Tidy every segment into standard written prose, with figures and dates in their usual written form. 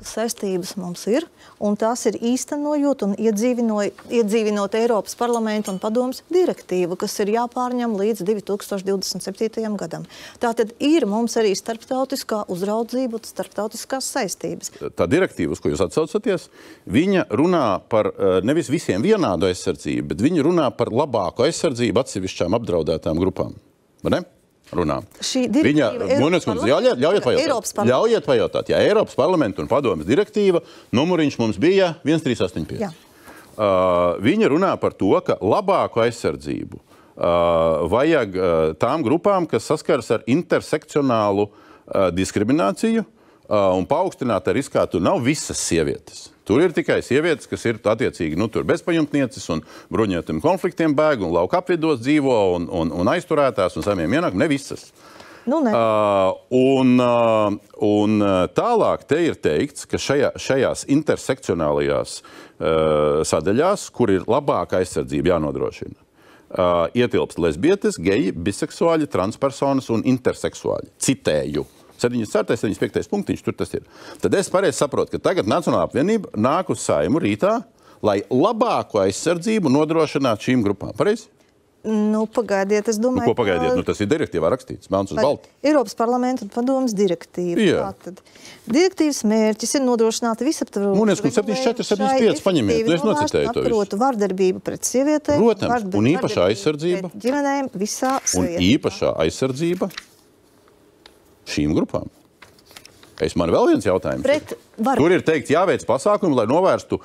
saistības mums ir, un tās ir īstenojot un iedzīvinot Eiropas parlamenta un padomes direktīvu, kas ir jāpārņem līdz 2027. gadam. Tātad ir mums arī starptautiskā uzraudzība un starptautiskās saistības. Tā direktīva, uz ko jūs atsaucaties, viņa runā par nevis visiem vienādu aizsardzību, bet viņa runā par labāku aizsardzību atsevišķām apdraudētām grupām. Vai ne? Runā. Ļaujiet pajautāt. Jā, Eiropas parlamenta un padomes direktīva, numuriņš mums bija 1385. Viņa runā par to, ka labāku aizsardzību vajag tām grupām, kas saskaras ar intersekcionālu diskrimināciju un paaugstinātā riskā. Tur nav visas sievietes. Tur ir tikai sievietes, kas ir attiecīgi tur bezpajumtnieces un bruņotiem konfliktiem bēg un lauka apvidos dzīvo un aizturētās un saimiem ienāk. Ne visas. Nu, ne. Un tālāk te ir teikts, ka šajās intersekcionālajās sadaļās, kur ir labāka aizsardzība jānodrošina, ietilpst lesbietes, geji, biseksuāļi, transpersonas un interseksuāļi. Citēju. 74. 75. punktiņš, tur tas ir. Tad es pareizi saprotu, ka tagad Nacionālā apvienība nāk uz Saimu rītā, lai labāku aizsardzību nodrošinātu šīm grupām. Pareizi? Nu, pagaidiet, es domāju, ko pagaidiet? Nu, tas ir direktīvā rakstīts, melns uz baltu. Eiropas parlamenta un padomes direktīva. Jā. Tātad, direktīvas mērķis ir nodrošināt visaptvarošu. Un es 74, 75 paņemiet, es nocitēju to visu. Vardarbību pret sievietēm. Protams, un īpašā aizsardzība. Ģimenēm visā un īpašā aizsardzība šīm grupām. Man vēl viens jautājums. Tur ir teikt, jāveic pasākumi, lai novērstu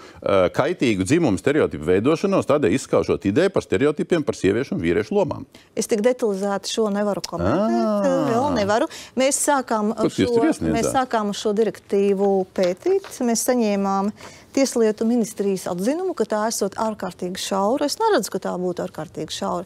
kaitīgu dzimumu stereotipu veidošanos, tādēļ izskaužot ideju par stereotipiem par sieviešu un vīriešu lomām. Es tik detalizēti šo nevaru komentēt, vēl nevaru. Mēs sākām šo direktīvu pētīt, mēs saņēmām Tieslietu ministrijas atzinumu, ka tā esot ārkārtīgi šaura. Es neredzu, ka tā būtu ārkārtīgi šaura.